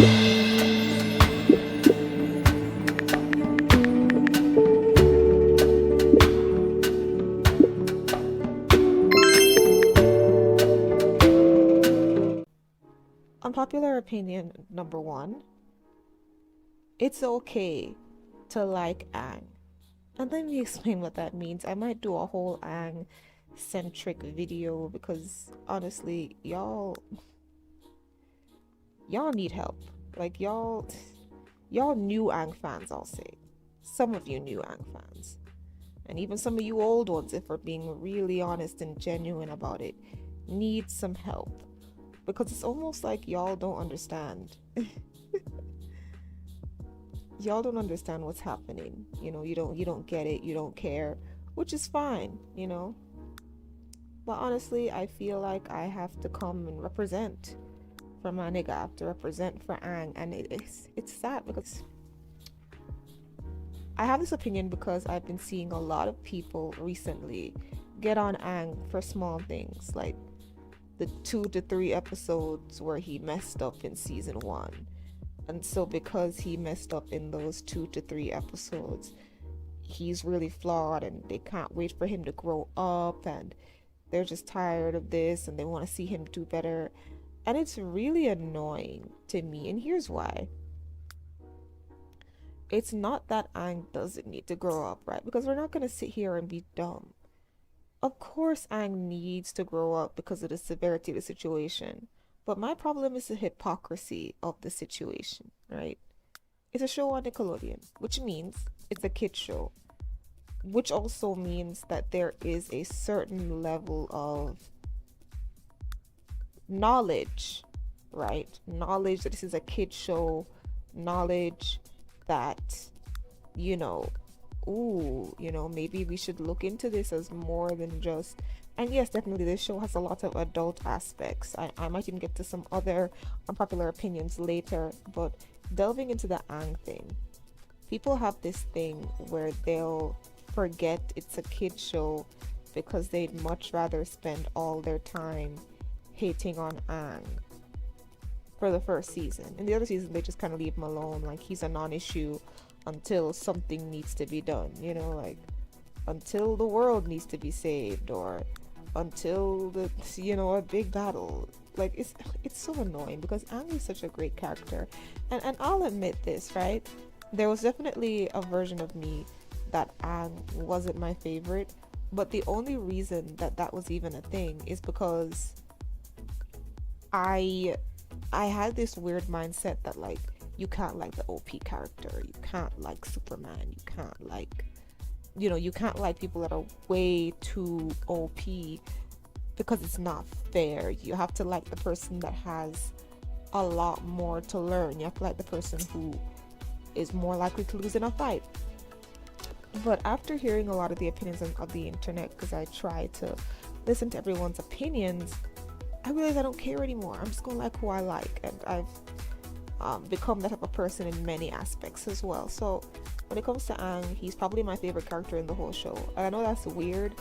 Unpopular opinion number one, it's okay to like Aang. And let me explain what that means. I might do a whole Aang centric video because honestly, y'all need help. Like y'all new Aang fans, I'll say. Some of you new Aang fans. And even some of you old ones, if we're being really honest and genuine about it, need some help. Because it's almost like y'all don't understand. Y'all don't understand what's happening. You don't get it, you don't care, which is fine. But honestly, I feel like I have to come and represent for my nigga. I have to represent for Aang, and it's sad because I have this opinion because I've been seeing a lot of people recently get on Aang for small things like the 2 to 3 episodes where he messed up in season 1. And so because he messed up in those 2 to 3 episodes, he's really flawed and they can't wait for him to grow up and they're just tired of this and they want to see him do better. And it's really annoying to me. And here's why. It's not that Aang doesn't need to grow up, right? Because we're not going to sit here and be dumb. Of course Aang needs to grow up because of the severity of the situation. But my problem is the hypocrisy of the situation, right? It's a show on Nickelodeon, which means it's a kid show. Which also means that there is a certain level of knowledge, right? Knowledge that this is a kid show, knowledge that, maybe we should look into this as more than just. And yes, definitely this show has a lot of adult aspects. I might even get to some other unpopular opinions later, but delving into the Aang thing, people have this thing where they'll forget it's a kid show because they'd much rather spend all their time hating on Aang for the first season. In the other season, they just kind of leave him alone, like he's a non-issue until something needs to be done, like until the world needs to be saved or until a big battle. Like it's so annoying because Aang is such a great character, and I'll admit this, right? There was definitely a version of me that Aang wasn't my favorite, but the only reason that was even a thing is because I had this weird mindset that like you can't like the OP character, you can't like Superman, you can't like you can't like people that are way too OP because it's not fair. You have to like the person that has a lot more to learn. You have to like the person who is more likely to lose in a fight. But after hearing a lot of the opinions of the internet, because I try to listen to everyone's opinions, I realize I don't care anymore. I'm just gonna like who I like, and I've become that type of person in many aspects as well. So when it comes to Aang, he's probably my favorite character in the whole show. And I know that's weird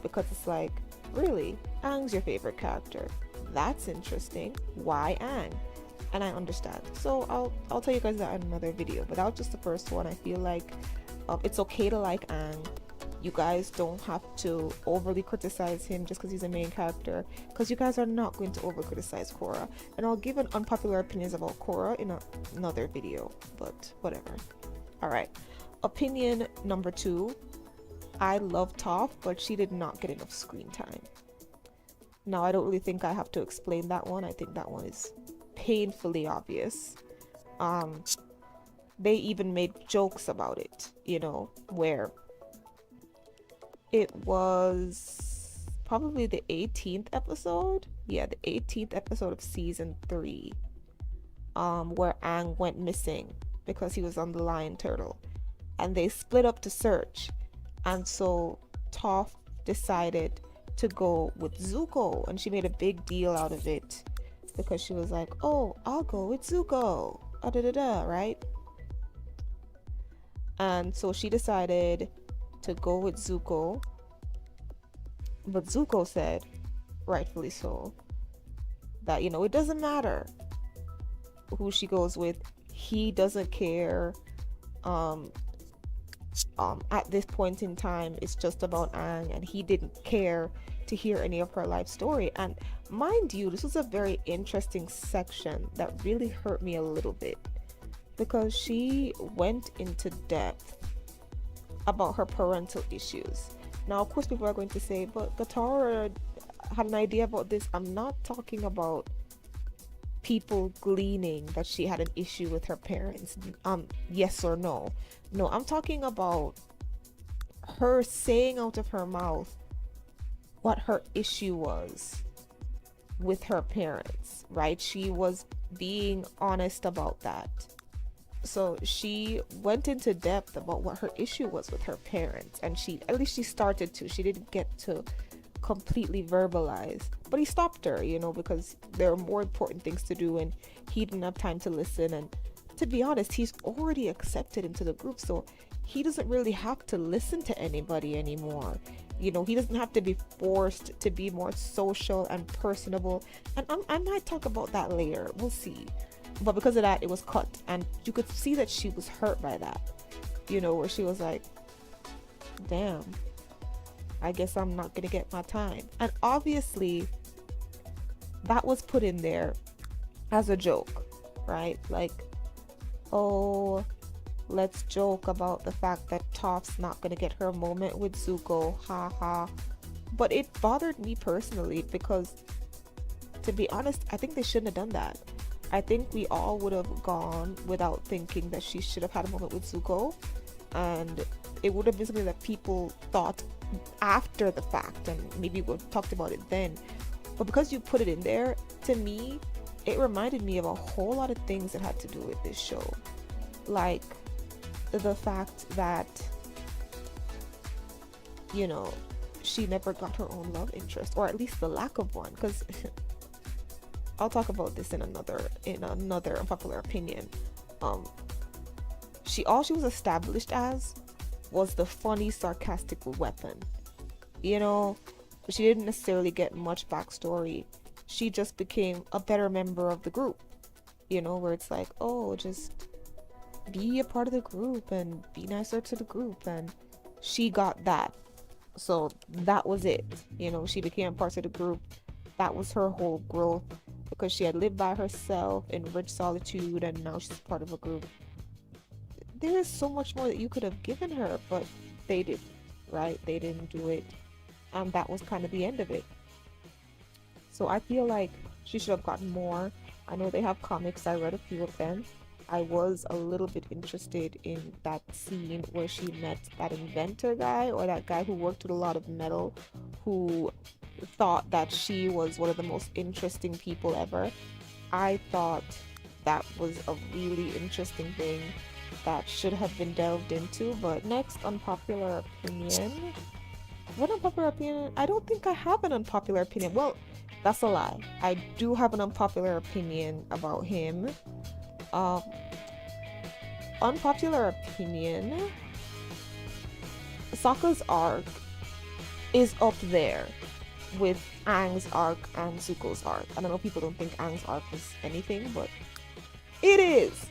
because it's like, really? Aang's your favorite character? That's interesting. Why Aang? And I understand. So I'll tell you guys that in another video. But that was just the first one. I feel like it's okay to like Aang. You guys don't have to overly criticize him just because he's a main character, because you guys are not going to over criticize Korra. And I'll give an unpopular opinions about Korra in another video, but whatever. Alright, opinion number 2. I love Toph, but she did not get enough screen time. Now, I don't really think I have to explain that one. I think that one is painfully obvious. They even made jokes about it, where it was probably the 18th episode. Yeah, the 18th episode of season 3, where Aang went missing because he was on the lion turtle, and they split up to search. And so Toph decided to go with Zuko, and she made a big deal out of it because she was like, oh, I'll go with Zuko, right? And so she decided to go with Zuko, but Zuko said, rightfully so, that it doesn't matter who she goes with, he doesn't care. Um, at this point in time, it's just about Aang, and he didn't care to hear any of her life story. And mind you, this was a very interesting section that really hurt me a little bit because she went into depth about her parental issues. Now, of course, people are going to say, but Katara had an idea about this. I'm not talking about people gleaning that she had an issue with her parents. Yes or no. No, I'm talking about her saying out of her mouth what her issue was with her parents, right? She was being honest about that. So she went into depth about what her issue was with her parents, and at least she started to. She didn't get to completely verbalize, but he stopped her, because there are more important things to do, and he didn't have time to listen. And to be honest, he's already accepted into the group, so he doesn't really have to listen to anybody anymore. He doesn't have to be forced to be more social and personable. And I might talk about that later. We'll see. But because of that, it was cut, and you could see that she was hurt by that. Where she was like, damn, I guess I'm not gonna get my time. And obviously that was put in there as a joke, right? Like, oh, let's joke about the fact that Toph's not gonna get her moment with Zuko, haha. But it bothered me personally because, to be honest, I think they shouldn't have done that. I think we all would have gone without thinking that she should have had a moment with Zuko, and it would have been something that people thought after the fact, and maybe we talked about it then. But because you put it in there, to me, it reminded me of a whole lot of things that had to do with this show. Like the fact that, she never got her own love interest, or at least the lack of one, because I'll talk about this in another unpopular opinion. All she was established as was the funny, sarcastic weapon. She didn't necessarily get much backstory. She just became a better member of the group. Where it's like, oh, just be a part of the group and be nicer to the group, and she got that. So that was it. She became part of the group. That was her whole growth, because she had lived by herself in rich solitude, and now she's part of a group. There is so much more that you could have given her, but they didn't, right? They didn't do it, and that was kind of the end of it. So I feel like she should have gotten more. I know they have comics, I read a few of them. I was a little bit interested in that scene where she met that inventor guy, or that guy who worked with a lot of metal, who thought that she was one of the most interesting people ever. I thought that was a really interesting thing that should have been delved into. But next, unpopular opinion. What unpopular opinion? I don't think I have an unpopular opinion. Well, that's a lie. I do have an unpopular opinion about him. Unpopular opinion. Sokka's arc is up there with Aang's arc and Zuko's arc. And I know people don't think Aang's arc is anything, but it is.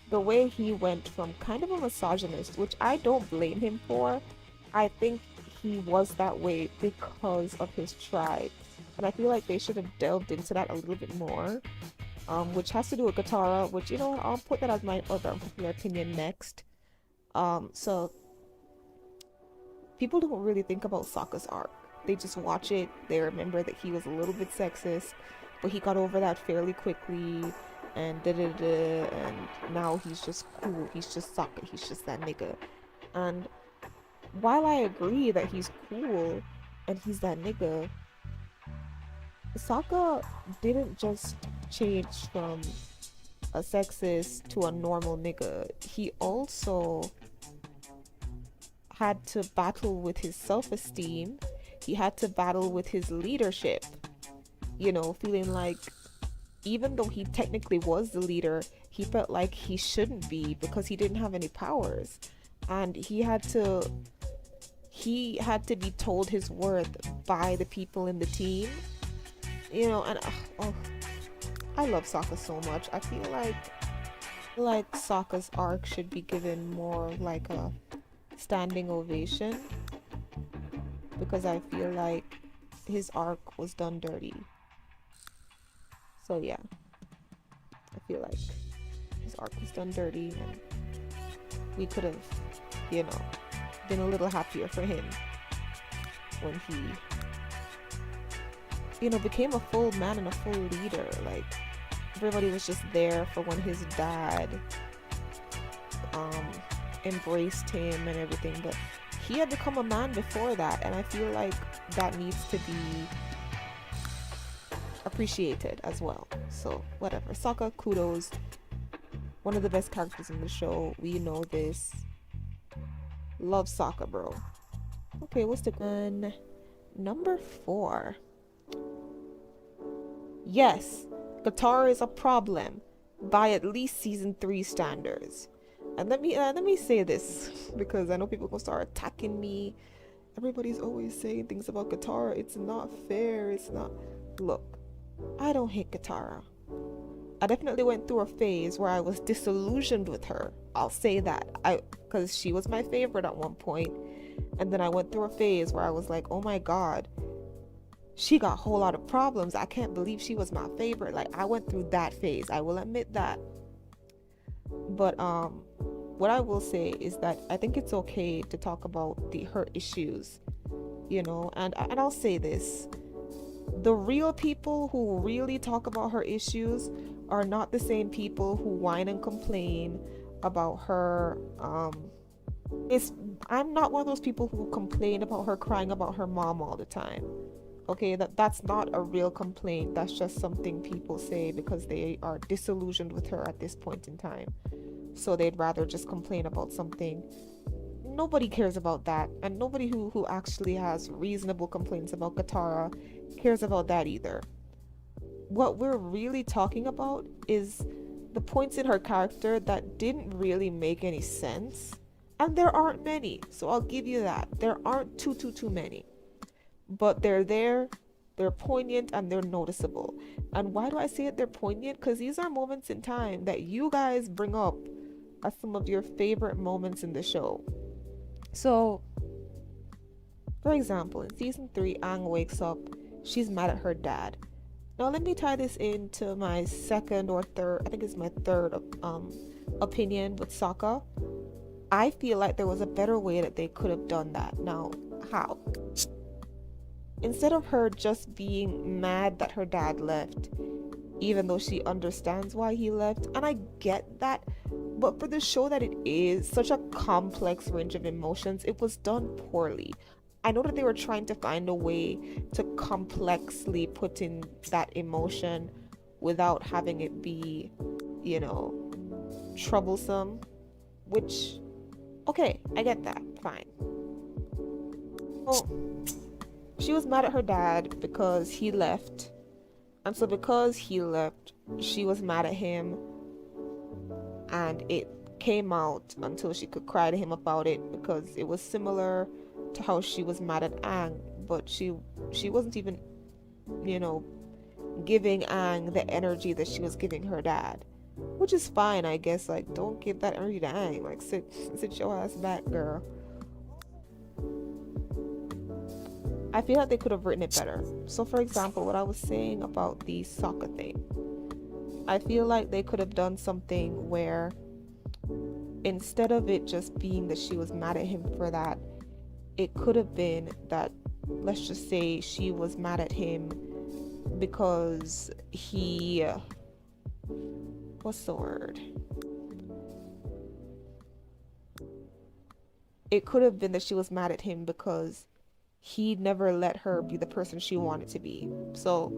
The way he went from kind of a misogynist, which I don't blame him for. I think he was that way because of his tribe, and I feel like they should have delved into that a little bit more, which has to do with Katara, which, I'll put that as my other unpopular opinion next. So people don't really think about Sokka's arc. They just watch it, they remember that he was a little bit sexist, but he got over that fairly quickly, and and now he's just cool, he's just Sokka, he's just that nigga. And while I agree that he's cool and he's that nigga, Sokka didn't just change from a sexist to a normal nigga. He also had to battle with his self-esteem. He had to battle with his leadership, feeling like even though he technically was the leader, he felt like he shouldn't be because he didn't have any powers. And he had to be told his worth by the people in the team, and I love Sokka so much. I feel like Sokka's arc should be given more like a standing ovation, because I feel like his arc was done dirty. So yeah, I feel like his arc was done dirty, and we could have, you know, been a little happier for him when he, you know, became a full man and a full leader. Like, everybody was just there for when his dad embraced him and everything, but he had become a man before that, and I feel like that needs to be appreciated as well. So whatever, Sokka, kudos, one of the best characters in the show, we know this. Love Sokka, bro. Okay, what's the one? Number 4. Yes, Katara is a problem by at least season 3 standards. And let me say this, because I know people gonna start attacking me. Everybody's always saying things about Katara. It's not fair. It's not. Look, I don't hate Katara. I definitely went through a phase where I was disillusioned with her. I'll say that. Because she was my favorite at one point, and then I went through a phase where I was like, oh my god, she got a whole lot of problems. I can't believe she was my favorite. Like, I went through that phase. I will admit that. But what I will say is that I think it's okay to talk about her issues, you know, and I'll say this. The real people who really talk about her issues are not the same people who whine and complain about her. I'm not one of those people who complain about her crying about her mom all the time. Okay, that's not a real complaint. That's just something people say because they are disillusioned with her at this point in time. So they'd rather just complain about something. Nobody cares about that, and nobody who actually has reasonable complaints about Katara cares about that either. What we're really talking about is the points in her character that didn't really make any sense, and there aren't many, so I'll give you that. There aren't too many, but they're there, they're poignant, and they're noticeable. And why do I say it they're poignant? Because these are moments in time that you guys bring up as some of your favorite moments in the show. So, for example, in season 3, Aang wakes up, she's mad at her dad. Now let me tie this into my second or third, I think it's my third opinion with Sokka. I feel like there was a better way that they could have done that. Now, how? Instead of her just being mad that her dad left, even though she understands why he left, and I get that, but for the show that it is such a complex range of emotions, it was done poorly. I know that they were trying to find a way to complexly put in that emotion without having it be, you know, troublesome, which, okay, I get that, fine. Well, she was mad at her dad because he left, and so because he left, she was mad at him, and it came out until she could cry to him about it, because it was similar to how she was mad at Aang, but she wasn't even, you know, giving Aang the energy that she was giving her dad, which is fine, I guess. Like, don't give that energy to Aang. Like, sit your ass back, girl. I feel like they could have written it better. So, for example, what I was saying about the Sokka thing, I feel like they could have done something where instead of it just being that she was mad at him for that, it could have been that, let's just say, she was mad at him because he, what's the word? It could have been that she was mad at him because he never let her be the person she wanted to be. So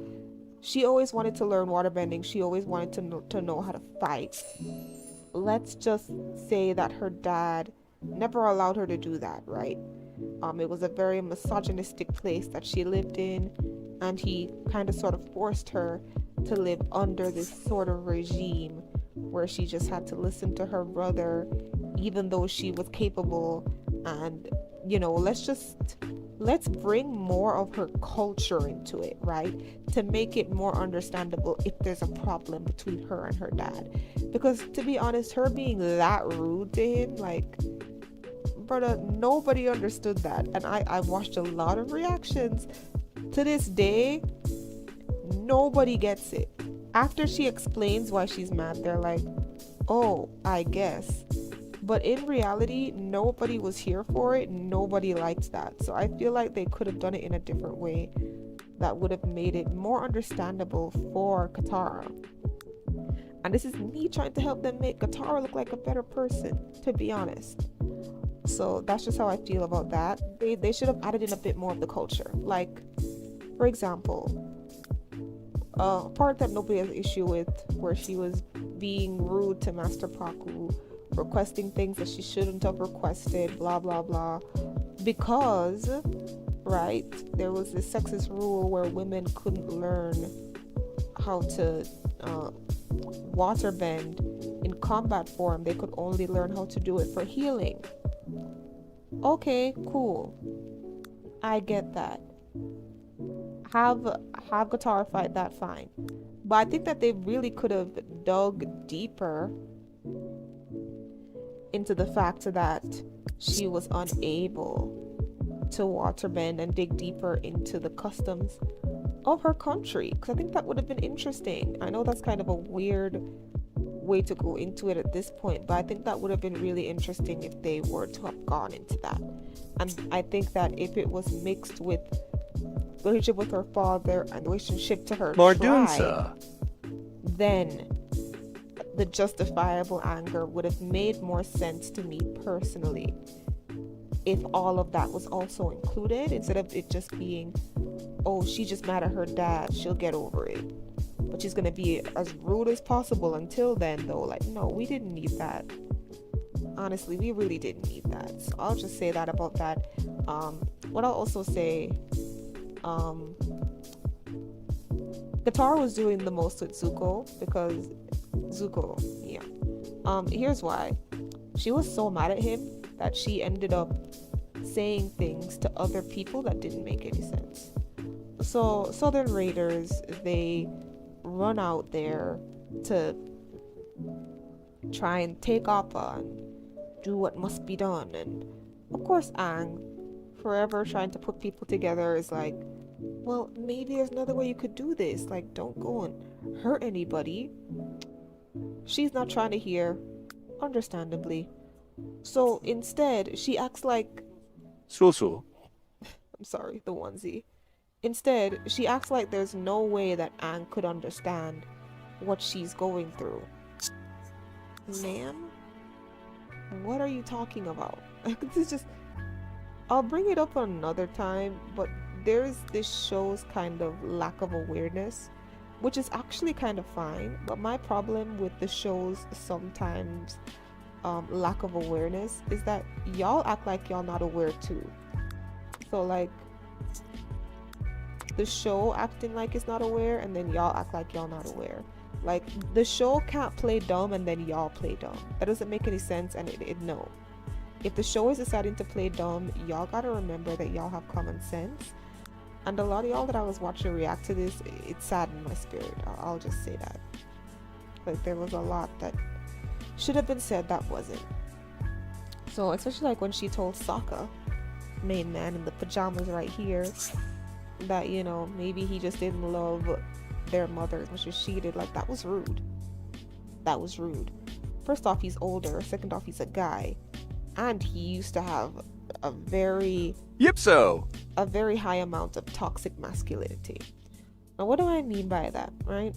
she always wanted to learn waterbending. She always wanted to know how to fight. Let's just say that her dad never allowed her to do that, right? It was a very misogynistic place that she lived in, and he kind of sort of forced her to live under this sort of regime where she just had to listen to her brother even though she was capable. And, you know, let's just let's bring more of her culture into it, right? To make it more understandable if there's a problem between her and her dad. Because to be honest, her being that rude to him, like, brother, nobody understood that. And I watched a lot of reactions. To this day, nobody gets it. After she explains why she's mad, they're like, oh, I guess. But in reality, nobody was here for it. Nobody liked that. So I feel like they could have done it in a different way that would have made it more understandable for Katara. And this is me trying to help them make Katara look like a better person, to be honest. So that's just how I feel about that. They should have added in a bit more of the culture. Like, for example, a part that nobody has an issue with, where she was being rude to Master Paku, requesting things that she shouldn't have requested, blah blah blah, because, right, there was this sexist rule where women couldn't learn how to waterbend in combat form. They could only learn how to do it for healing. Okay, cool, I get that. Have Katara fight that, fine. But I think that they really could have dug deeper into the fact that she was unable to waterbend and dig deeper into the customs of her country, because I think that would have been interesting. I know that's kind of a weird way to go into it at this point, but I think that would have been really interesting if they were to have gone into that. And I think that if it was mixed with the relationship with her father and the relationship to her tribe, then the justifiable anger would have made more sense to me personally if all of that was also included, instead of it just being, oh, she's just mad at her dad, she'll get over it, but she's gonna be as rude as possible until then, though. Like, no, we didn't need that. Honestly, we really didn't need that. So I'll just say that about that. What I'll also say, Katara was doing the most with Zuko, because Zuko, yeah. Here's why. She was so mad at him that she ended up saying things to other people that didn't make any sense. So Southern Raiders, they run out there to try and take Appa and do what must be done. And of course, Aang, forever trying to put people together, is like, well, maybe there's another way you could do this. Like, don't go and hurt anybody. She's not trying to hear, understandably. So instead, she acts like... So. I'm sorry, the onesie. Instead, she acts like there's no way that Aang could understand what she's going through. Ma'am? What are you talking about? This is just... I'll bring it up another time, but there's this show's kind of lack of awareness, which is actually kind of fine. But my problem with the show's sometimes lack of awareness is that y'all act like y'all not aware too. So like, the show acting like it's not aware, and then y'all act like y'all not aware. Like, the show can't play dumb and then y'all play dumb. That doesn't make any sense. And no, if the show is deciding to play dumb, y'all gotta remember that y'all have common sense. And a lot of y'all that I was watching react to this, it saddened my spirit. I'll just say that. Like, there was a lot that should have been said that wasn't. So especially like when she told Sokka, main man in the pajamas right here, that, you know, maybe he just didn't love their mother as much as she did. Like, that was rude. That was rude. First off, he's older. Second off, he's a guy, and he used to have a very high amount of toxic masculinity. Now, what do I mean by that, right?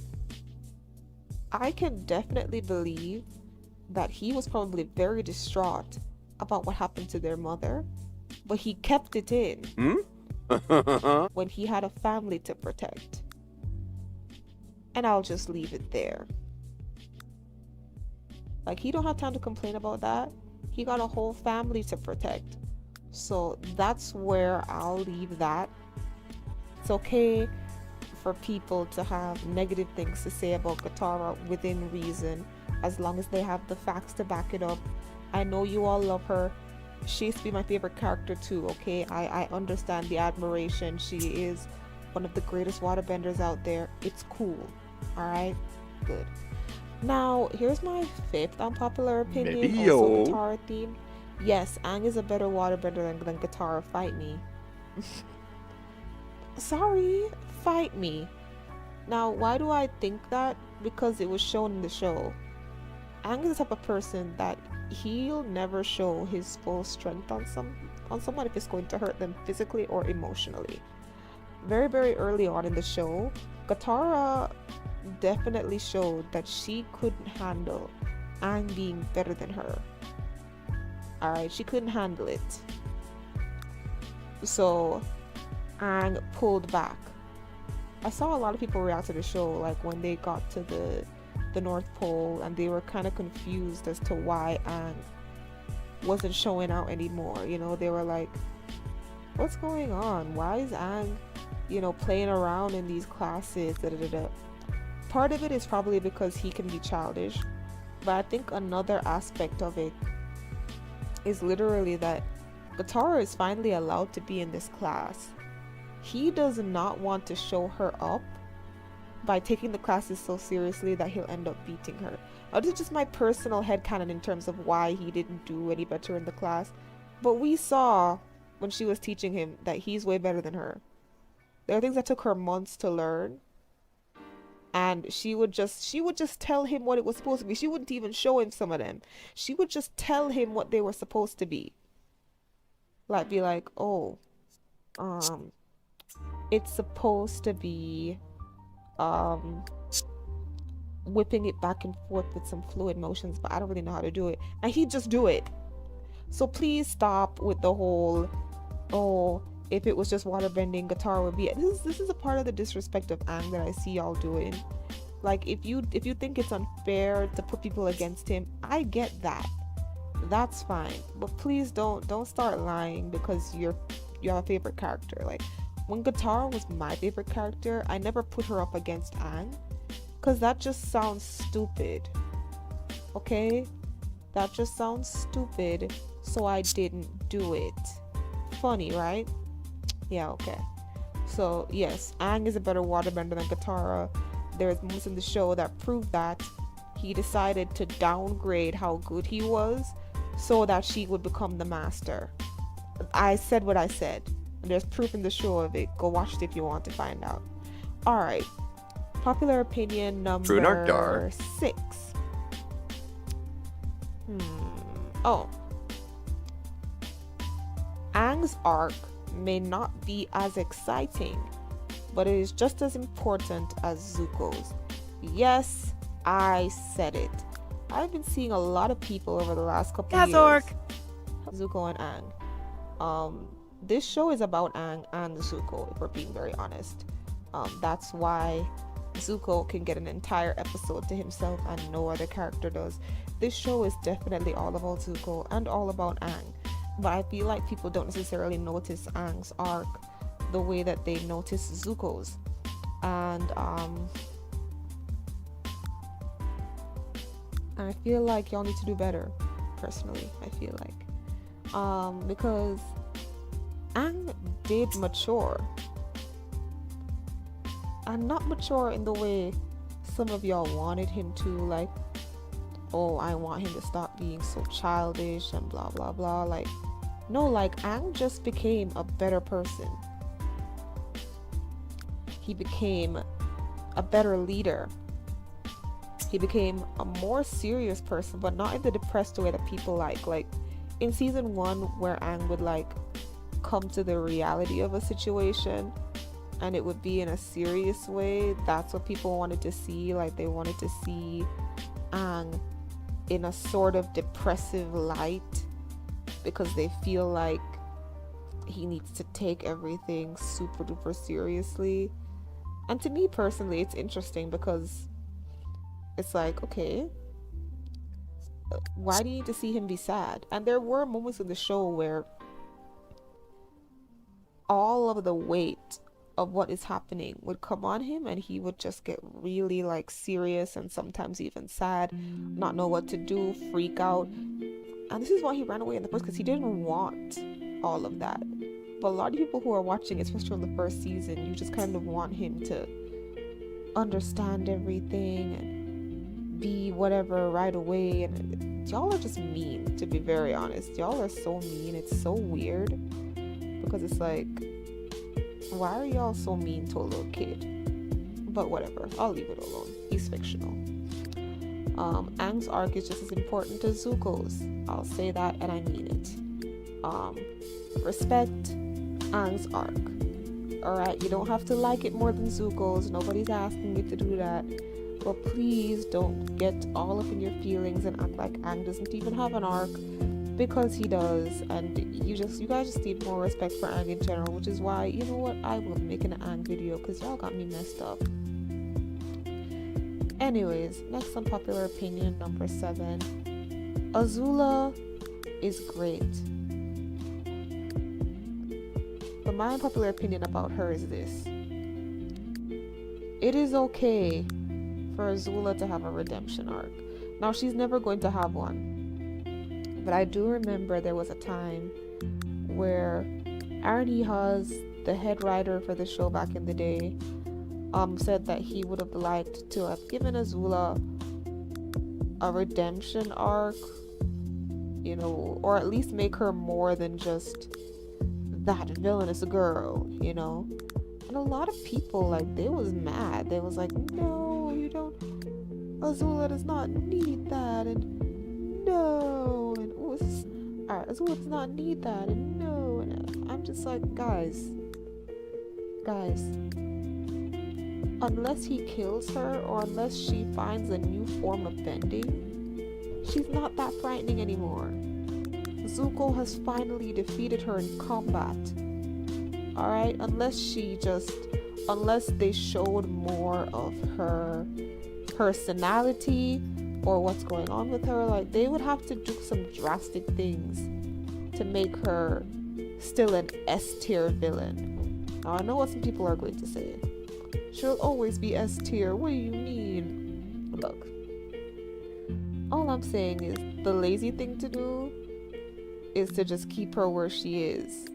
I can definitely believe that he was probably very distraught about what happened to their mother, but he kept it in when he had a family to protect. And I'll just leave it there. Like, he don't have time to complain about that. He got a whole family to protect. So that's where I'll leave that. It's okay for people to have negative things to say about Katara within reason, as long as they have the facts to back it up. I know you all love her. She used to be my favorite character too, okay? I understand the admiration. She is one of the greatest waterbenders out there. It's cool. Alright? Good. Now, here's my fifth unpopular Maybe opinion, also yo. Katara themed. Yes, Aang is a better waterbender than Katara. Fight me. Sorry, fight me. Now, why do I think that? Because it was shown in the show. Aang is the type of person that he'll never show his full strength on someone if it's going to hurt them physically or emotionally. Very, very early on in the show, Katara definitely showed that she couldn't handle Aang being better than her. Alright, she couldn't handle it. So Aang pulled back. I saw a lot of people react to the show, like when they got to the North Pole, and they were kind of confused as to why Aang wasn't showing out anymore. You know, they were like, what's going on? Why is Aang, playing around in these classes? Da, da, da, da. Part of it is probably because he can be childish, but I think another aspect of it is literally that Katara is finally allowed to be in this class. He does not want to show her up by taking the classes so seriously that he'll end up beating her. Now, this is just my personal headcanon in terms of why he didn't do any better in the class. But we saw when she was teaching him that he's way better than her. There are things that took her months to learn. And she would just tell him what it was supposed to be. She wouldn't even show him some of them. She would just tell him what they were supposed to be. Like, be like, oh, it's supposed to be whipping it back and forth with some fluid motions, but I don't really know how to do it. And he'd just do it. So please stop with the whole, oh, if it was just waterbending, Katara would be. This is a part of the disrespect of Aang that I see y'all doing. Like, if you think it's unfair to put people against him, I get that. That's fine. But please don't start lying because you have a favorite character. Like, when Katara was my favorite character, I never put her up against Aang, because that just sounds stupid. Okay? That just sounds stupid, so I didn't do it. Funny, right? Yeah, okay. So, yes, Aang is a better waterbender than Katara. There's moments in the show that prove that. He decided to downgrade how good he was so that she would become the master. I said what I said. And there's proof in the show of it. Go watch it if you want to find out. Alright. Popular opinion number 6. Oh. Aang's arc may not be as exciting, but it is just as important as Zuko's. Yes, I said it. I've been seeing a lot of people over the last couple of years. Zuko and Aang. This show is about Aang and Zuko, if we're being very honest. That's why Zuko can get an entire episode to himself and no other character does. This show is definitely all about Zuko and all about Aang. But I feel like people don't necessarily notice Aang's arc the way that they notice Zuko's. And I feel like y'all need to do better, personally, I feel like. Because Aang did mature. And not mature in the way some of y'all wanted him to, like, oh, I want him to stop being so childish and blah blah blah. Like, no, like, Aang just became a better person. He became a better leader. He became a more serious person, but not in the depressed way that people like. Like, in season 1, where Aang would, like, come to the reality of a situation and it would be in a serious way, that's what people wanted to see. Like, they wanted to see Aang in a sort of depressive light because they feel like he needs to take everything super duper seriously. And to me personally, it's interesting because it's like, okay, why do you need to see him be sad? And there were moments in the show where all of the weight of what is happening would come on him and he would just get really, like, serious and sometimes even sad, not know what to do, freak out. And this is why he ran away in the first, because he didn't want all of that. But a lot of people who are watching, especially on the first season, you just kind of want him to understand everything and be whatever right away. And y'all are just mean, to be very honest. Y'all are so mean. It's so weird, because it's like, why are y'all so mean to a little kid? But whatever, I'll leave it alone. He's fictional. Aang's arc is just as important as Zuko's. I'll say that, and I mean it. Respect Aang's arc. Alright, you don't have to like it more than Zuko's. Nobody's asking you to do that. But please don't get all up in your feelings and act like Aang doesn't even have an arc, because he does. And you guys just need more respect for Aang in general, which is why, you know what, I will make an Aang video, because y'all got me messed up. Anyways, next unpopular opinion, number 7. Azula is great. But my unpopular opinion about her is this. It is okay for Azula to have a redemption arc. Now, she's never going to have one. But I do remember there was a time where Aaron Eha's, the head writer for the show back in the day, said that he would have liked to have given Azula a redemption arc, you know, or at least make her more than just that villainous girl, you know. And a lot of people, like, they was mad. They was like, no, you don't, Azula does not need that, and no, and alright, Azula does not need that, and no, and I'm just like, guys, unless he kills her, or unless she finds a new form of bending, she's not that frightening anymore. Zuko has finally defeated her in combat. Alright, unless they showed more of her personality or what's going on with her, like, they would have to do some drastic things to make her still an S-tier villain. Now, I know what some people are going to say. She'll always be S tier. What do you mean? Look, all I'm saying is the lazy thing to do is to just keep her where she is.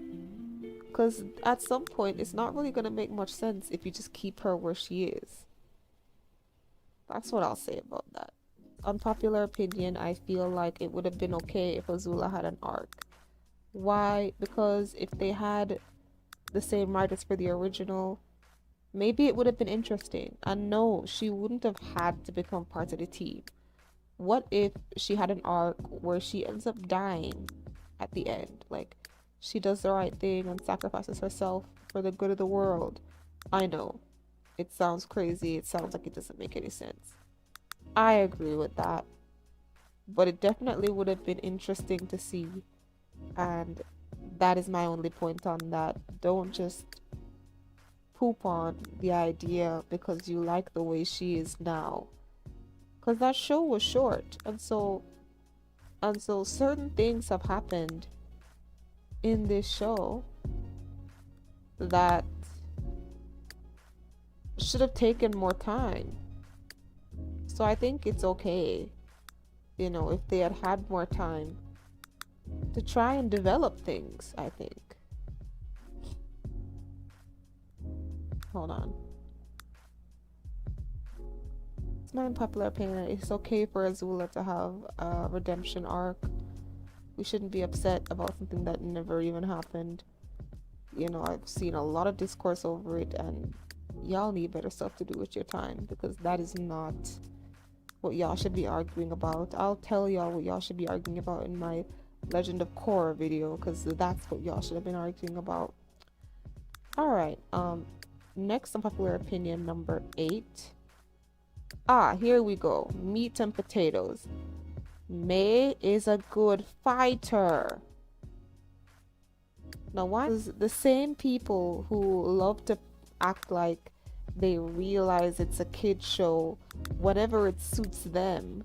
Because at some point, it's not really going to make much sense if you just keep her where she is. That's what I'll say about that. Unpopular opinion, I feel like it would have been okay if Azula had an arc. Why? Because if they had the same writers for the original, maybe it would have been interesting. And no, she wouldn't have had to become part of the team. What if she had an arc where she ends up dying at the end? Like, she does the right thing and sacrifices herself for the good of the world. I know, it sounds crazy. It sounds like it doesn't make any sense. I agree with that. But it definitely would have been interesting to see. And that is my only point on that. Don't just poop on the idea because you like the way she is now, because that show was short, and so certain things have happened in this show that should have taken more time. So I think it's okay, you know, if they had had more time to try and develop things. I think. Hold on. It's my unpopular opinion. It's okay for Azula to have a redemption arc. We shouldn't be upset about something that never even happened. You know, I've seen a lot of discourse over it, and y'all need better stuff to do with your time, because that is not what y'all should be arguing about. I'll tell y'all what y'all should be arguing about in my Legend of Korra video, because that's what y'all should have been arguing about. Alright, next unpopular opinion, number 8. Here we go. Meat and potatoes. May is a good fighter. Now, why is the same people who love to act like they realize it's a kid show whenever it suits them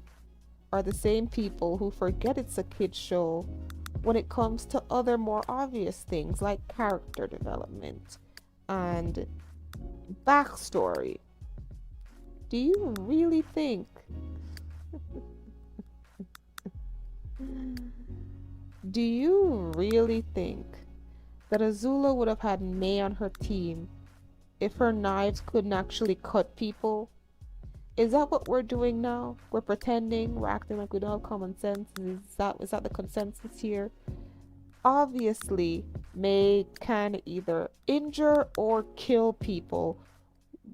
are the same people who forget it's a kid show when it comes to other more obvious things like character development and backstory. Do you really think Do you really think that Azula would have had May on her team if her knives couldn't actually cut people? Is that what we're doing now? We're pretending, we're acting like we don't have common sense. Is that the consensus here? Obviously, May can either injure or kill people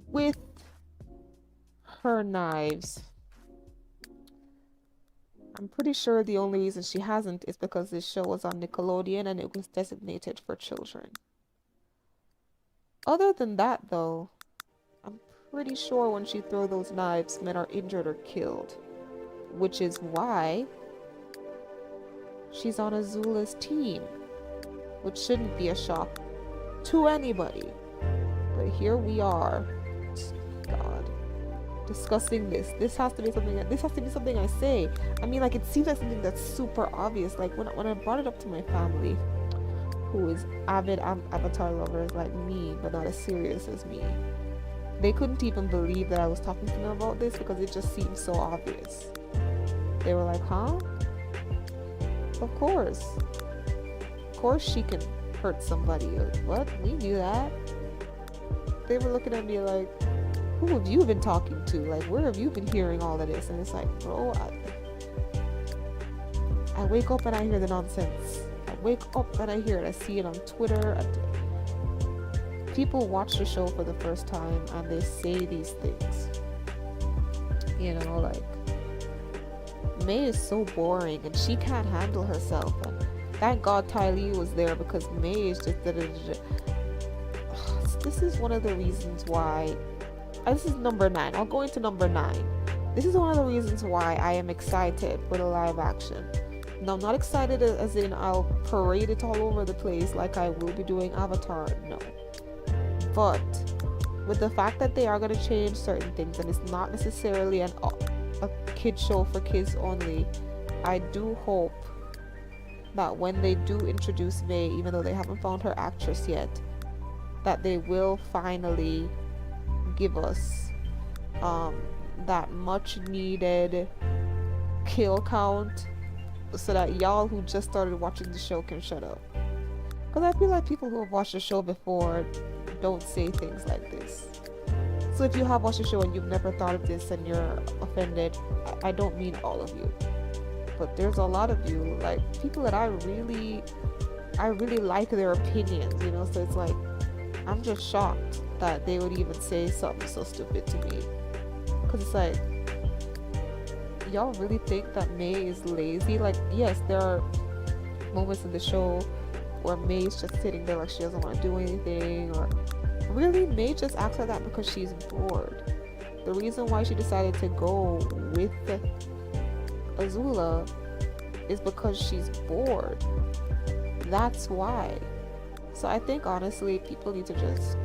with her knives. I'm pretty sure the only reason she hasn't is because this show was on Nickelodeon and it was designated for children. Other than that, though, I'm pretty sure when she throws those knives, men are injured or killed. Which is why she's on Azula's team. Which shouldn't be a shock to anybody. But here we are. God. Discussing this. This has to be something I say. I mean, like, it seems like something that's super obvious. Like, when I brought it up to my family, who is avid Avatar lovers like me, but not as serious as me, they couldn't even believe that I was talking to them about this because it just seemed so obvious. They were like, huh? Of course. Of course she can hurt somebody. What? We knew that. They were looking at me like, who have you been talking to? Like, where have you been hearing all of this? And it's like, bro, I wake up and I hear the nonsense. I wake up and I hear it. I see it on Twitter. People watch the show for the first time and they say these things. You know, like, May is so boring and she can't handle herself. And thank God Ty Lee was there because May is just... This is one of the reasons why... This is number 9. I'll go into number 9. This is one of the reasons why I am excited for the live action. Now, I'm not excited as in I'll parade it all over the place like I will be doing Avatar. No. But with the fact that they are going to change certain things and it's not necessarily a kid show for kids only, I do hope that when they do introduce May, even though they haven't found her actress yet, that they will finally give us that much needed kill count so that y'all who just started watching the show can shut up. Because I feel like people who have watched the show before don't say things like this. So if you have watched the show and you've never thought of this and you're offended, I don't mean all of you. But there's a lot of you, like people that I really like their opinions, you know, so it's like, I'm just shocked that they would even say something so stupid to me. Because it's like, y'all really think that May is lazy? Like, yes, there are moments in the show where May's just sitting there like she doesn't want to do anything, or really May just acts like that because she's bored. The reason why she decided to go with Azula is because she's bored. That's why. So I think honestly people need to just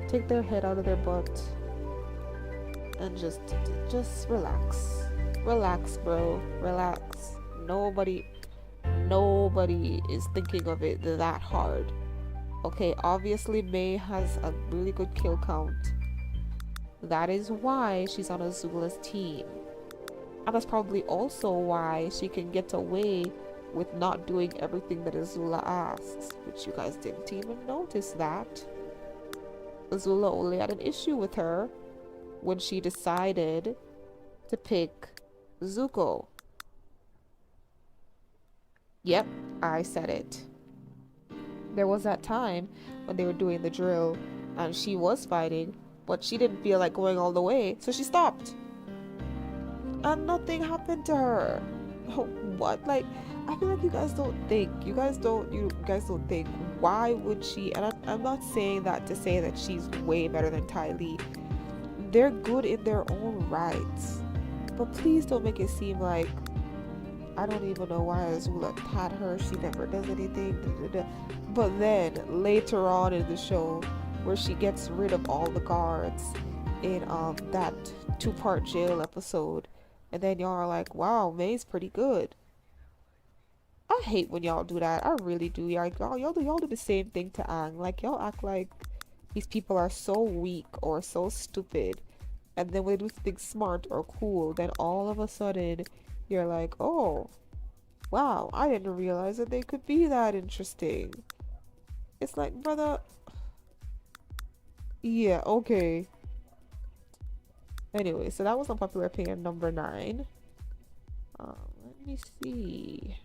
take their head out of their butt and just relax, bro. Relax. Nobody is thinking of it that hard. Okay, obviously May has a really good kill count. That is why she's on Azula's team. And that's probably also why she can get away with not doing everything that Azula asks, which you guys didn't even notice that. Azula only had an issue with her when she decided to pick Zuko. Yep, I said it. There was that time when they were doing the drill and she was fighting, but she didn't feel like going all the way, so she stopped. And nothing happened to her. What? Like, I feel like you guys don't think. You guys don't think. Why would she? And I'm not saying that to say that she's way better than Ty Lee. They're good in their own rights. But please don't make it seem like I don't even know why Azula had her. She never does anything. But then later on in the show, where she gets rid of all the guards in that 2-part jail episode, and then y'all are like, wow, May's pretty good. I hate when y'all do that. I really do. Y'all do the same thing to Aang. Like, y'all act like these people are so weak or so stupid, and then when they do something smart or cool, then all of a sudden you're like, oh, wow, I didn't realize that they could be that interesting. It's like, brother, yeah, okay. Anyway, so that was unpopular opinion number 9. Let me see.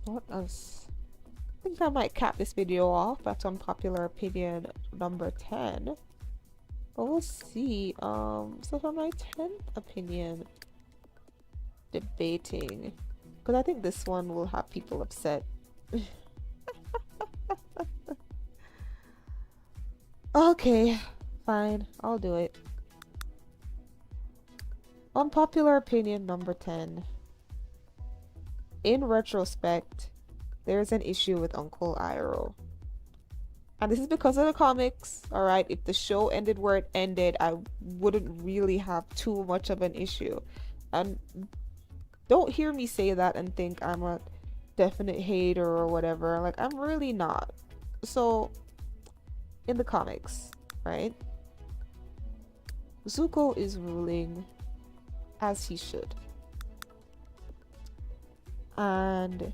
What else? I think I might cap this video off at unpopular opinion number 10. But we'll see. So for my 10th opinion, debating. Because I think this one will have people upset. Okay, fine. I'll do it. Unpopular opinion number 10. In retrospect, there's an issue with Uncle Iroh. And this is because of the comics, alright? If the show ended where it ended, I wouldn't really have too much of an issue. And don't hear me say that and think I'm a definite hater or whatever. Like, I'm really not. So, in the comics, right? Zuko is ruling as he should. And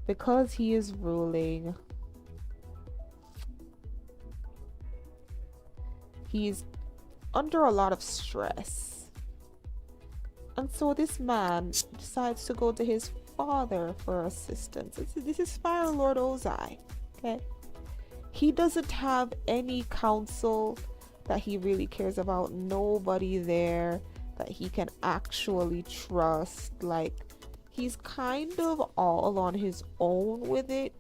because he is ruling, he's under a lot of stress. And so this man decides to go to his father for assistance. This is Fire Lord Ozai, okay? He doesn't have any counsel that he really cares about. Nobody there that he can actually trust. Like, he's kind of all on his own with it.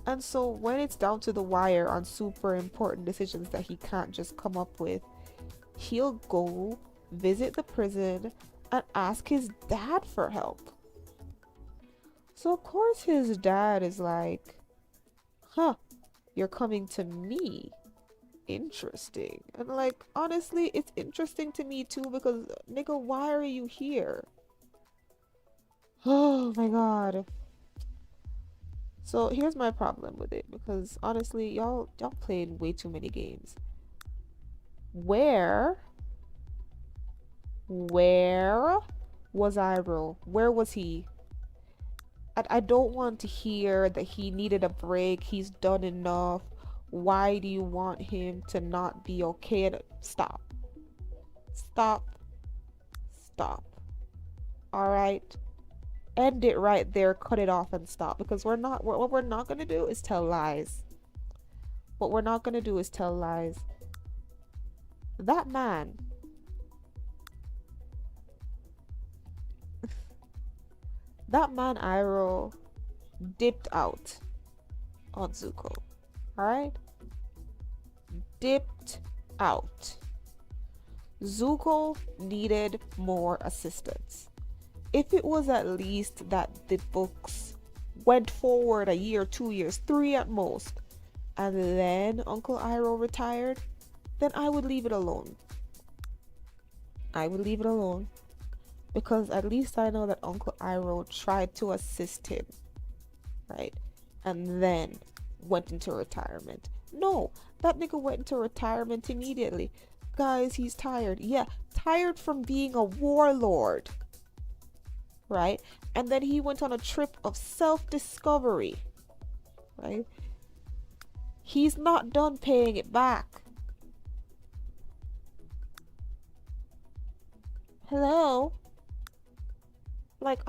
And so when it's down to the wire on super important decisions that he can't just come up with, he'll go visit the prison and ask his dad for help. So of course his dad is like, huh, you're coming to me? Interesting. And like, honestly, it's interesting to me too, because nigga, why are you here? Oh my god. So here's my problem with it, because honestly, y'all played way too many games. Where was Iroh? Where was he? I don't want to hear that he needed a break, he's done enough. Why do you want him to not be okay? Stop. All right, end it right there, cut it off and stop, because what we're not gonna do is tell lies. That man Iroh dipped out on Zuko. Alright? Dipped out. Zuko needed more assistance. If it was at least that the books went forward a year, 2 years, 3 at most, and then Uncle Iroh retired, then I would leave it alone. Because at least I know that Uncle Iroh tried to assist him, right? And then went into retirement. No, that nigga went into retirement immediately. Guys, he's tired. Yeah, tired from being a warlord, right? And then he went on a trip of self-discovery, right? He's not done paying it back. Hello? Like,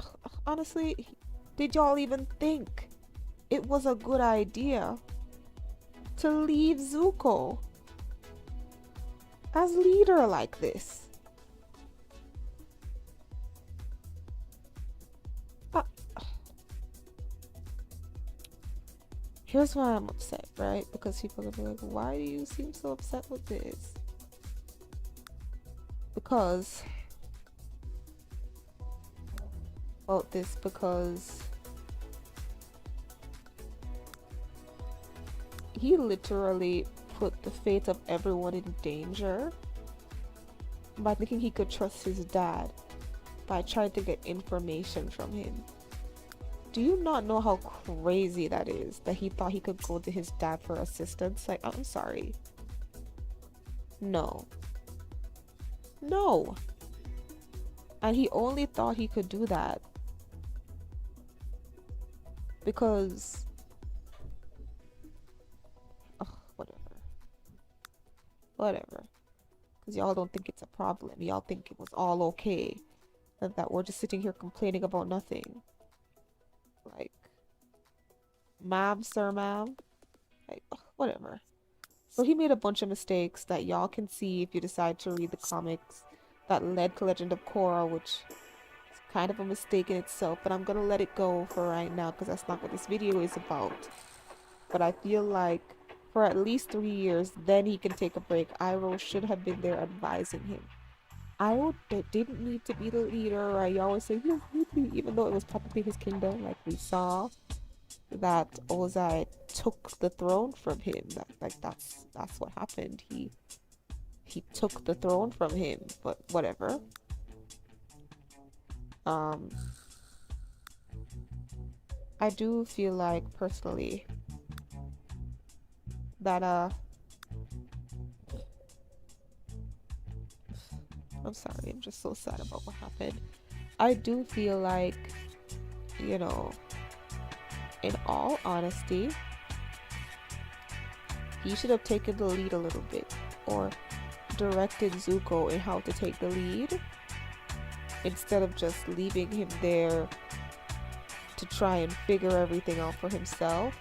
honestly, did y'all even think it was a good idea to leave Zuko as leader like this? Here's why I'm upset, right? Because people are gonna be like, why do you seem so upset with this? Because he literally put the fate of everyone in danger by thinking he could trust his dad by trying to get information from him. Do you not know how crazy that is? That he thought he could go to his dad for assistance? Like, I'm sorry. No. No. And he only thought he could do that because, ugh, whatever. Because y'all don't think it's a problem. Y'all think it was all okay. And that we're just sitting here complaining about nothing. Like, ma'am, sir, ma'am. Like, ugh, whatever. So he made a bunch of mistakes that y'all can see if you decide to read the comics that led to Legend of Korra, which is kind of a mistake in itself, but I'm gonna let it go for right now because that's not what this video is about. But I feel like for at least 3 years, then he can take a break. Iroh should have been there advising him. Iroh didn't need to be the leader, right? You always say he doesn't need to be, even though it was technically his kingdom, like we saw that Ozai took the throne from him. That's what happened. He took the throne from him, but whatever. I do feel like personally that I'm sorry, I'm just so sad about what happened. I do feel like, you know, in all honesty, he should have taken the lead a little bit, or directed Zuko in how to take the lead, instead of just leaving him there to try and figure everything out for himself,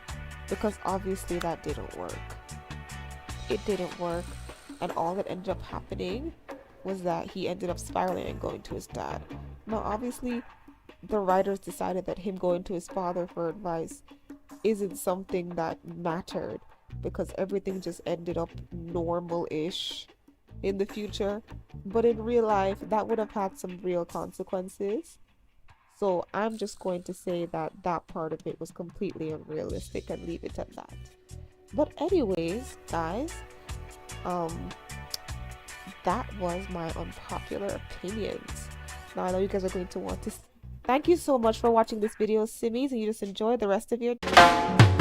because obviously that didn't work. It didn't work, and all that ended up happening was that he ended up spiraling and going to his dad. Now obviously the writers decided that him going to his father for advice isn't something that mattered, because everything just ended up normal-ish in the future, but in real life that would have had some real consequences. So I'm just going to say that that part of it was completely unrealistic and leave it at that. But anyways, guys, that was my unpopular opinions. Now I know you guys are going to want to thank you so much for watching this video, Simmies, and you just enjoy the rest of your day.